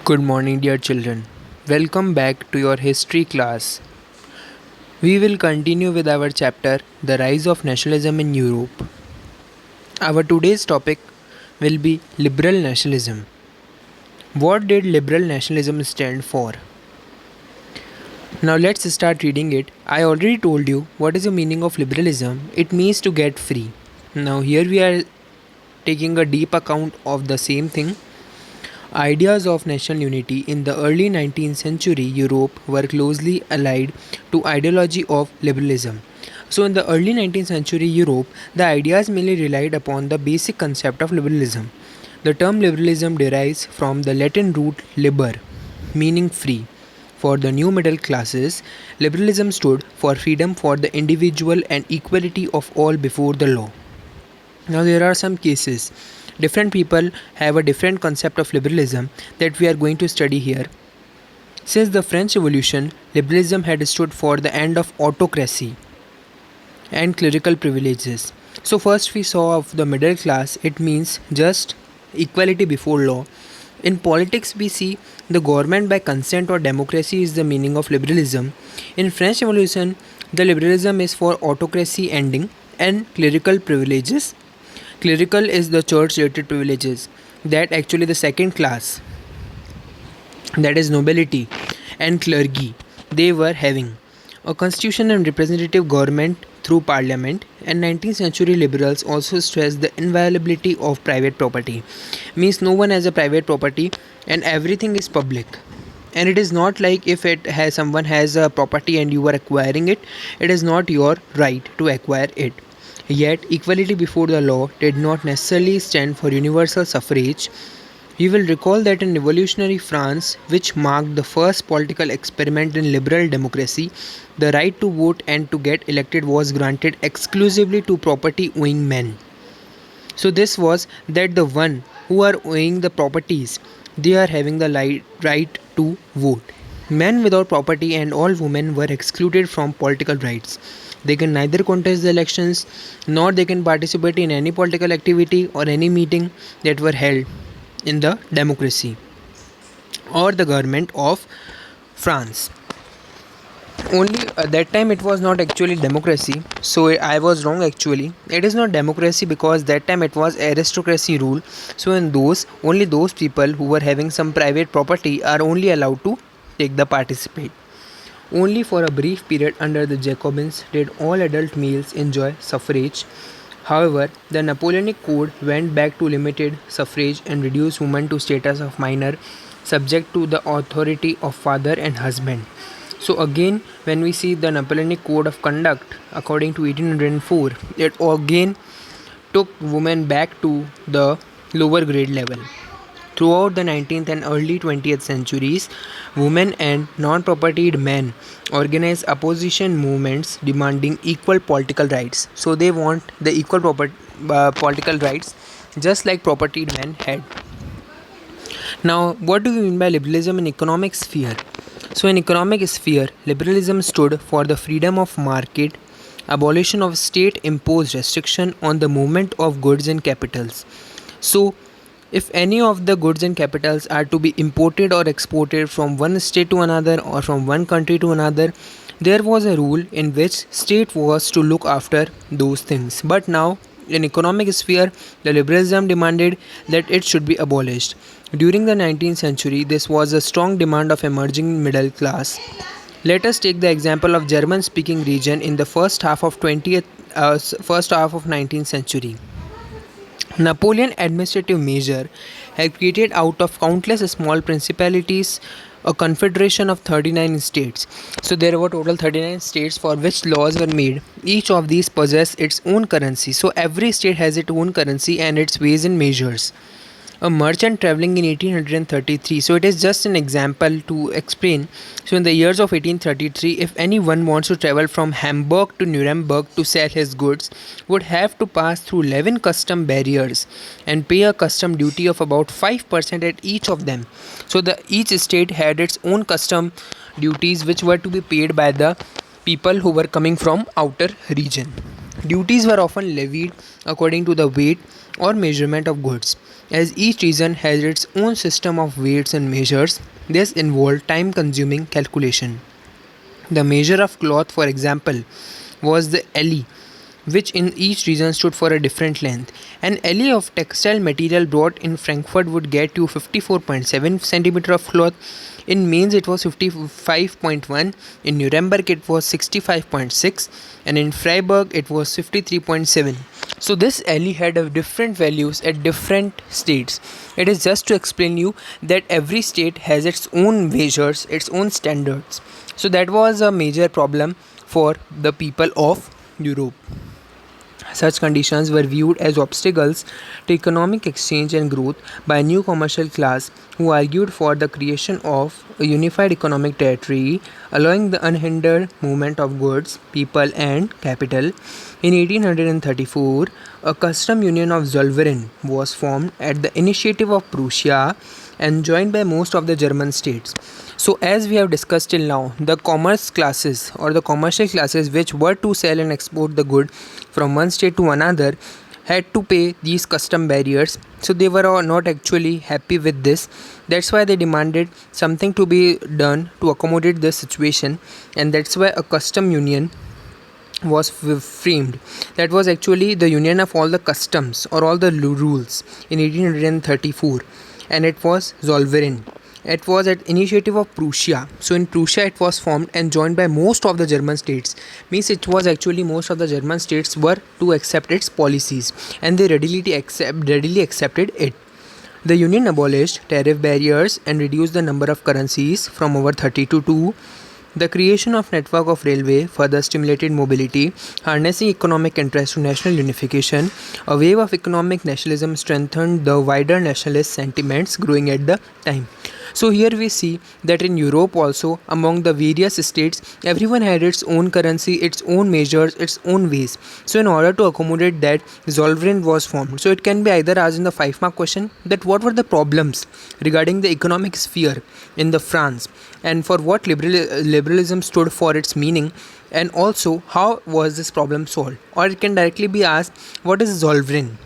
Good morning, dear children. Welcome back to your history class. We will continue with our chapter The Rise of Nationalism in Europe. Our today's topic will be liberal nationalism. What did liberal nationalism stand for? Now let's start reading it. I already told you what is the meaning of liberalism. It means to get free. Now here we are taking a deep account of the same thing. Ideas of national unity in the early 19th century Europe were closely allied to ideology of liberalism. So in the early 19th century Europe, the ideas mainly relied upon the basic concept of liberalism. The term liberalism derives from the Latin root liber, meaning free. For the new middle classes, liberalism stood for freedom for the individual and equality of all before the law. Now there are some cases. Different people have a different concept of liberalism that we are going to study here. Since the French Revolution, liberalism had stood for the end of autocracy and clerical privileges. So first we saw of the middle class, it means just equality before law. In politics we see the government by consent or democracy is the meaning of liberalism. In French Revolution, the liberalism is for autocracy ending and clerical privileges. Clerical is the church related privileges, that actually the second class, that is nobility and clergy, they were having a constitution and representative government through parliament. And 19th century liberals also stressed the inviolability of private property, means no one has a private property and everything is public. And it is not like if someone has a property and you are acquiring it, it is not your right to acquire it. Yet, equality before the law did not necessarily stand for universal suffrage. You will recall that in revolutionary France, which marked the first political experiment in liberal democracy, the right to vote and to get elected was granted exclusively to property owning men. So this was that the one who are owning the properties, they are having the right to vote. Men without property and all women were excluded from political rights. They can neither contest the elections nor they can participate in any political activity or any meeting that were held in the democracy or the government of France. Only at that time it was not actually democracy, so I was wrong actually. It is not democracy because that time it was aristocracy rule. So in those, only those people who were having some private property are only allowed to take the participate. Only for a brief period under the Jacobins did all adult males enjoy suffrage. However, the Napoleonic Code went back to limited suffrage and reduced women to status of minor, subject to the authority of father and husband. So again, when we see the Napoleonic Code of Conduct according to 1804, it again took women back to the lower grade level. Throughout the 19th and early 20th centuries, women and non-propertied men organized opposition movements demanding equal political rights. So they want the equal political rights just like propertied men had. Now, what do we mean by liberalism in economic sphere? So in economic sphere, liberalism stood for the freedom of market, abolition of state-imposed restriction on the movement of goods and capitals. So if any of the goods and capitals are to be imported or exported from one state to another or from one country to another, there was a rule in which state was to look after those things. But now in economic sphere, the liberalism demanded that it should be abolished. During the 19th century, this was a strong demand of emerging middle class. Let us take the example of German-speaking region in the first half of 19th century. Napoleon administrative measure had created out of countless small principalities a confederation of 39 states. So there were total 39 states for which laws were made. Each of these possess its own currency. So every state has its own currency and its ways and measures. A merchant traveling in 1833. So it is just an example to explain. So in the years of 1833, if anyone wants to travel from Hamburg to Nuremberg to sell his goods, would have to pass through 11 custom barriers and pay a custom duty of about 5% at each of them. So each state had its own custom duties which were to be paid by the people who were coming from outer region. Duties were often levied according to the weight or measurement of goods. As each region has its own system of weights and measures, this involved time consuming calculation. The measure of cloth, for example, was the elli, which in each region stood for a different length. An elli of textile material brought in Frankfurt would get you 54.7 centimeter of cloth. In Mainz it was 55.1, in Nuremberg it was 65.6, and in Freiburg it was 53.7. So this elli had different values at different states. It is just to explain you that every state has its own measures, its own standards. So that was a major problem for the people of Europe. Such conditions were viewed as obstacles to economic exchange and growth by a new commercial class who argued for the creation of a unified economic territory, allowing the unhindered movement of goods, people, and capital. In 1834, a custom union of Zollverein was formed at the initiative of Prussia and joined by most of the German states. So, as we have discussed till now, the commerce classes or the commercial classes which were to sell and export the good from one state to another had to pay these custom barriers. So they were all not actually happy with this. That's why they demanded something to be done to accommodate this situation, and that's why a custom union was framed. That was actually the union of all the customs or all the rules in 1834, and it was Zollverein. It was at initiative of Prussia. So in Prussia it was formed and joined by most of the German states. Means it was actually most of the German states were to accept its policies, and they readily accepted it. The union abolished tariff barriers and reduced the number of currencies from over 30 to 2. The creation of network of railway further stimulated mobility, harnessing economic interest to national unification. A wave of economic nationalism strengthened the wider nationalist sentiments growing at the time. So here we see that in Europe also, among the various states, everyone had its own currency, its own measures, its own ways. So in order to accommodate that, Zollverein was formed. So it can be either asked in the 5-mark question that what were the problems regarding the economic sphere in the France, and for what liberalism stood for its meaning, and also how was this problem solved. Or it can directly be asked what is Zollverein,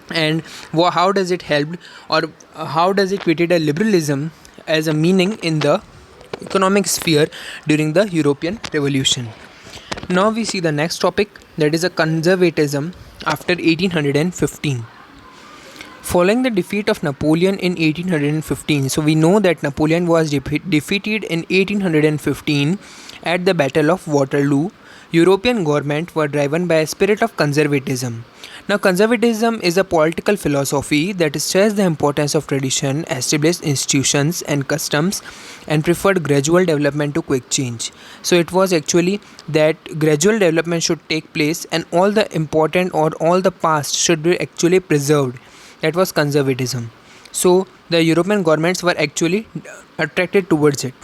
and how does it help, or how does it create a liberalism as a meaning in the economic sphere during the European Revolution. Now we see the next topic, that is a conservatism after 1815. Following the defeat of Napoleon in 1815, so we know that Napoleon was defeated in 1815 at the Battle of Waterloo. European governments were driven by a spirit of conservatism. Now, conservatism is a political philosophy that stresses the importance of tradition, established institutions and customs, and preferred gradual development to quick change. So it was actually that gradual development should take place, and all the important or all the past should be actually preserved. That was conservatism. So the European governments were actually attracted towards it.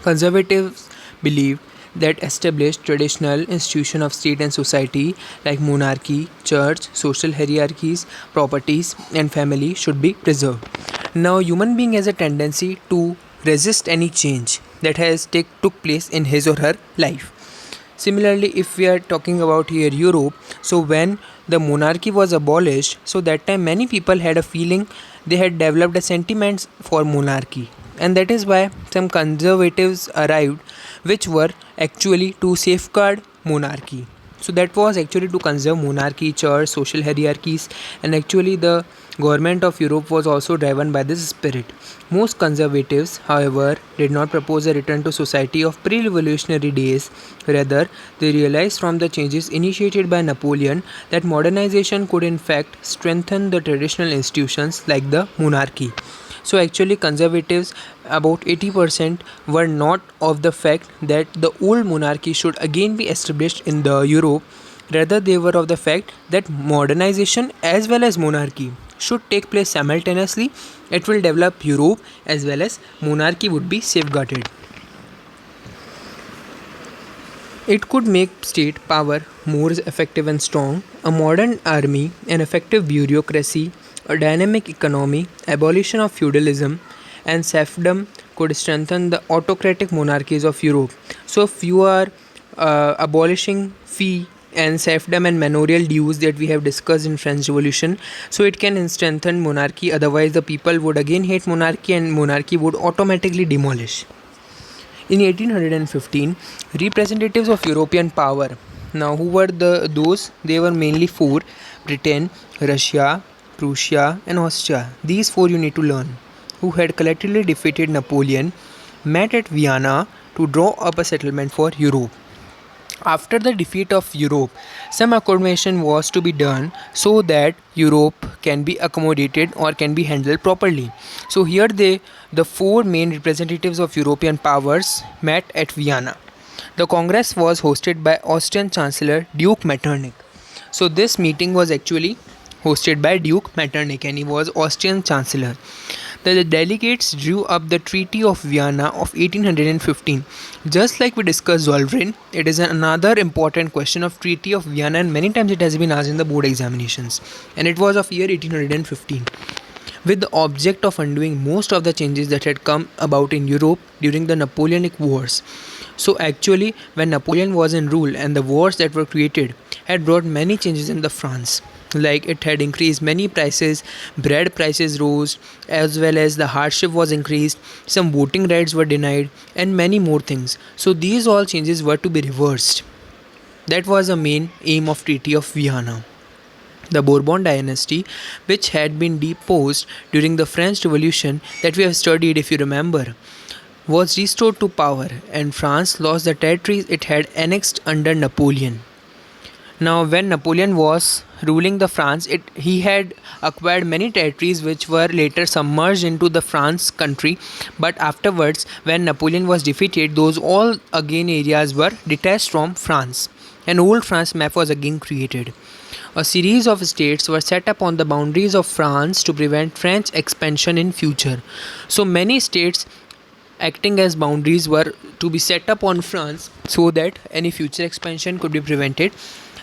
Conservatives believed that established traditional institution of state and society like monarchy, church, social hierarchies, properties and family should be preserved. Now human being has a tendency to resist any change that has took place in his or her life. Similarly, if we are talking about here Europe, so when the monarchy was abolished, so that time many people had a feeling, they had developed a sentiments for monarchy, and that is why some conservatives arrived which were actually to safeguard monarchy. So that was actually to conserve monarchy, church, social hierarchies, and actually the government of Europe was also driven by this spirit. Most conservatives, however, did not propose a return to society of pre-revolutionary days. Rather, they realized from the changes initiated by Napoleon that modernization could in fact strengthen the traditional institutions like the monarchy. So actually conservatives, about 80%, were not of the fact that the old monarchy should again be established in the Europe. Rather, they were of the fact that modernization as well as monarchy should take place simultaneously. It will develop Europe as well as monarchy would be safeguarded. It could make state power more effective and strong. A modern army, an effective bureaucracy, a dynamic economy, abolition of feudalism and serfdom could strengthen the autocratic monarchies of Europe. So if you are abolishing fee and serfdom and manorial dues that we have discussed in French Revolution. So it can strengthen monarchy, otherwise the people would again hate monarchy and monarchy would automatically demolish. In 1815, representatives of European power. Now, who were those? They were mainly four: Britain, Russia, Prussia, and Austria. These four you need to learn. Who had collectively defeated Napoleon, met at Vienna to draw up a settlement for Europe. After the defeat of Europe, some accommodation was to be done so that Europe can be accommodated or can be handled properly. So here the four main representatives of European powers met at Vienna. The Congress was hosted by Austrian Chancellor Duke Metternich. So this meeting was actually hosted by Duke Metternich and he was Austrian Chancellor. The delegates drew up the Treaty of Vienna of 1815. Just like we discussed Zollverein, it is another important question of Treaty of Vienna and many times it has been asked in the board examinations. And it was of year 1815. With the object of undoing most of the changes that had come about in Europe during the Napoleonic Wars. So actually, when Napoleon was in rule and the wars that were created had brought many changes in the France. Like it had increased many prices, bread prices rose, as well as the hardship was increased, some voting rights were denied, and many more things. So these all changes were to be reversed. That was the main aim of Treaty of Vienna. The Bourbon dynasty, which had been deposed during the French Revolution that we have studied if you remember, was restored to power and France lost the territories it had annexed under Napoleon. Now when Napoleon was ruling the France, he had acquired many territories which were later submerged into the France country, but afterwards when Napoleon was defeated, those all again areas were detached from France. An old France map was again created. A series of states were set up on the boundaries of France to prevent French expansion in future. So many states acting as boundaries were to be set up on France so that any future expansion could be prevented.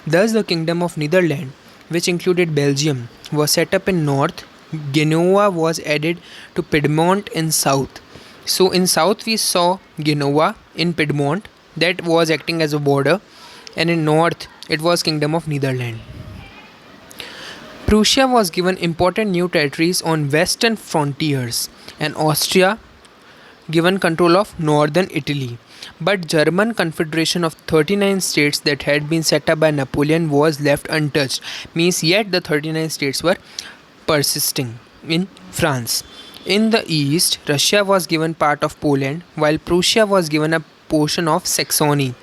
Thus the Kingdom of Netherlands, which included Belgium, was set up in north. Genoa was added to Piedmont in south. So in south we saw Genoa in Piedmont that was acting as a border, and in north it was Kingdom of Netherlands. Prussia was given important new territories on western frontiers and Austria given control of northern Italy. But German Confederation of 39 states that had been set up by Napoleon was left untouched. Means yet the 39 states were persisting in France. In the east, Russia was given part of Poland while Prussia was given a portion of Saxony.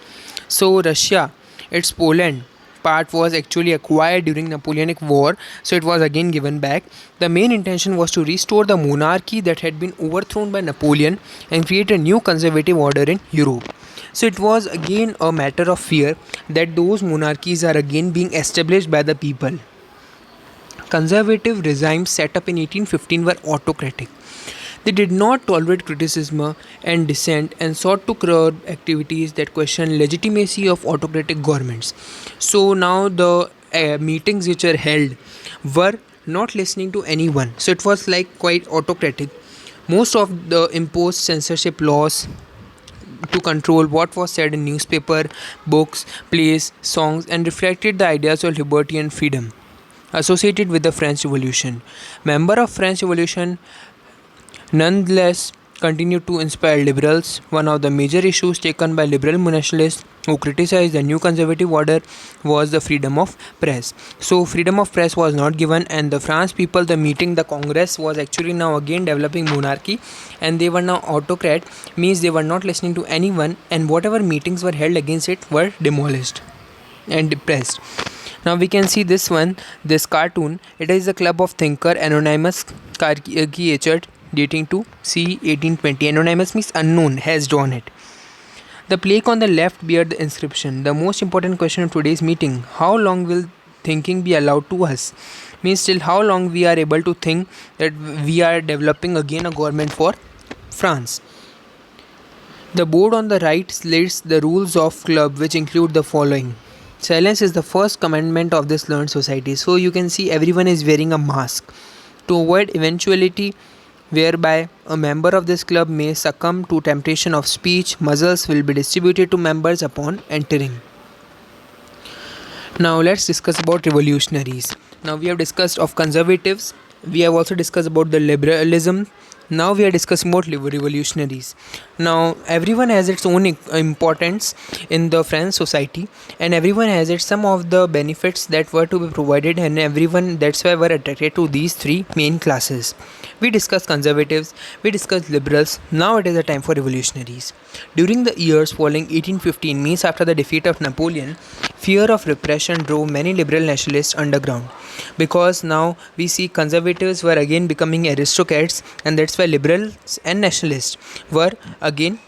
So Russia, its Poland part was actually acquired during Napoleonic War, so it was again given back. The main intention was to restore the monarchy that had been overthrown by Napoleon and create a new conservative order in Europe. So it was again a matter of fear that those monarchies are again being established by the people. Conservative regimes set up in 1815 were autocratic. They did not tolerate criticism and dissent and sought to curb activities that question legitimacy of autocratic governments. So now the meetings which were held were not listening to anyone. So it was like quite autocratic. Most of the imposed censorship laws to control what was said in newspaper, books, plays, songs and reflected the ideas of liberty and freedom associated with the French Revolution. Member of French Revolution nonetheless continued to inspire liberals. One of the major issues taken by liberal nationalists who criticized the new conservative order was the freedom of press. So freedom of press was not given, and the France people, the meeting, the Congress was actually now again developing monarchy, and they were now autocrat, means they were not listening to anyone, and whatever meetings were held against it were demolished and depressed. Now we can see this cartoon. It is a club of thinker anonymous caricatured dating to c. 1820. Anonymous means unknown, has drawn it. The plaque on the left bear the inscription. The most important question of today's meeting: how long will thinking be allowed to us? Means till how long we are able to think that we are developing again a government for France. The board on the right lists the rules of club, which include the following. Silence is the first commandment of this learned society. So you can see everyone is wearing a mask to avoid eventuality whereby a member of this club may succumb to temptation of speech. Muzzles will be distributed to members upon entering. Now let's discuss about revolutionaries. Now we have discussed of conservatives. We have also discussed about the liberalism. Now we are discussing about revolutionaries. Now everyone has its own importance in the French society, and everyone has its some of the benefits that were to be provided, and everyone that's why were attracted to these three main classes. We discussed conservatives, we discussed liberals. Now it is a time for revolutionaries. During the years following 1815, means after the defeat of Napoleon, fear of repression drove many liberal nationalists underground, because now we see conservatives were again becoming aristocrats, and that's why liberals and nationalists were again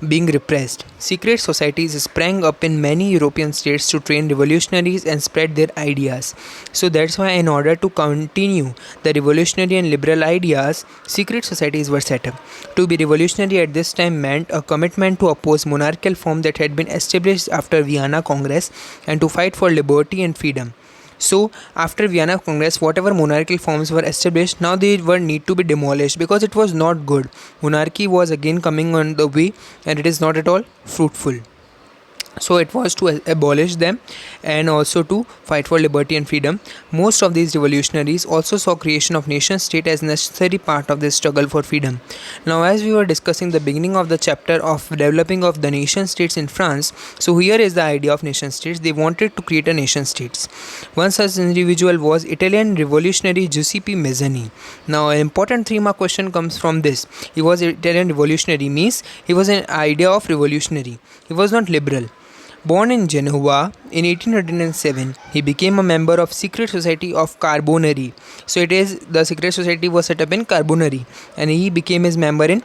being repressed. Secret societies sprang up in many European states to train revolutionaries and spread their ideas. So that's why, in order to continue the revolutionary and liberal ideas, secret societies were set up. To be revolutionary at this time meant a commitment to oppose monarchical form that had been established after Vienna Congress and to fight for liberty and freedom. So after Vienna Congress, whatever monarchical forms were established, now they were need to be demolished because it was not good. Monarchy was again coming on the way, and it is not at all fruitful. So it was to abolish them and also to fight for liberty and freedom. Most of these revolutionaries also saw creation of nation state as necessary part of this struggle for freedom. Now, as we were discussing the beginning of the chapter of developing of the nation states in France, so here is the idea of nation states. They wanted to create a nation states. One such individual was Italian revolutionary Giuseppe Mazzini. Now an important 3-mark question comes from this. He was Italian revolutionary, means he was an idea of revolutionary. He was not liberal. Born in Genoa in 1807, he became a member of Secret Society of Carbonari. So it is the Secret Society was set up in Carbonari, and he became his member in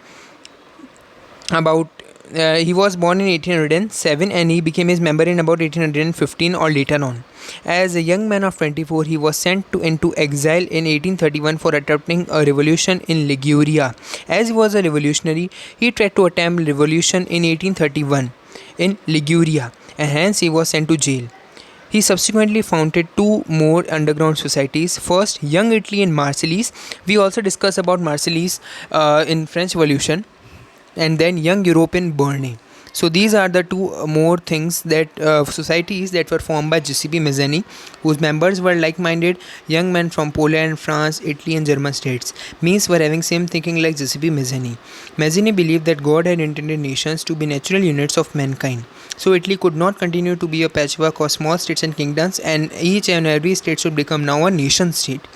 about. He was born in 1807 and he became his member in about 1815 or later on. As a young man of 24, he was sent into exile in 1831 for attempting a revolution in Liguria. As he was a revolutionary, he tried to attempt revolution in 1831 in Liguria, and hence he was sent to jail. He subsequently founded 2 more underground societies. First, Young Italy in Marseilles. We also discussed about Marseilles in French Revolution, and then Young Europe in Berne. So these are the 2 more things that societies that were formed by Giuseppe Mazzini, whose members were like-minded young men from Poland, France, Italy and German states. Means were having same thinking like Giuseppe Mazzini. Mazzini believed that God had intended nations to be natural units of mankind. So Italy could not continue to be a patchwork of small states and kingdoms, and each and every state should become now a nation state.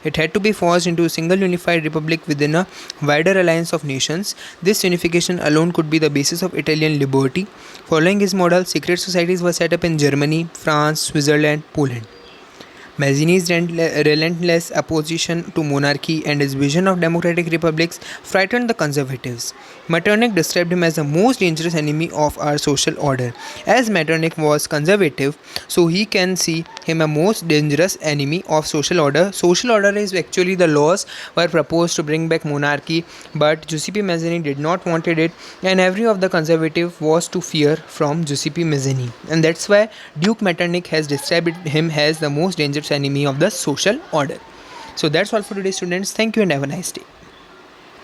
It had to be forged into a single unified republic within a wider alliance of nations. This unification alone could be the basis of Italian liberty. Following his model, secret societies were set up in Germany, France, Switzerland, Poland. Mazzini's relentless opposition to monarchy and his vision of democratic republics frightened the conservatives. Metternich described him as the most dangerous enemy of our social order. As Metternich was conservative, so he can see him a most dangerous enemy of social order. Social order is actually the laws were proposed to bring back monarchy, but Giuseppe Mazzini did not wanted it, and every of the conservative was to fear from Giuseppe Mazzini, and that's why Duke Metternich has described him as the most dangerous enemy of the social order. So that's all for today, students. Thank you and have a nice day.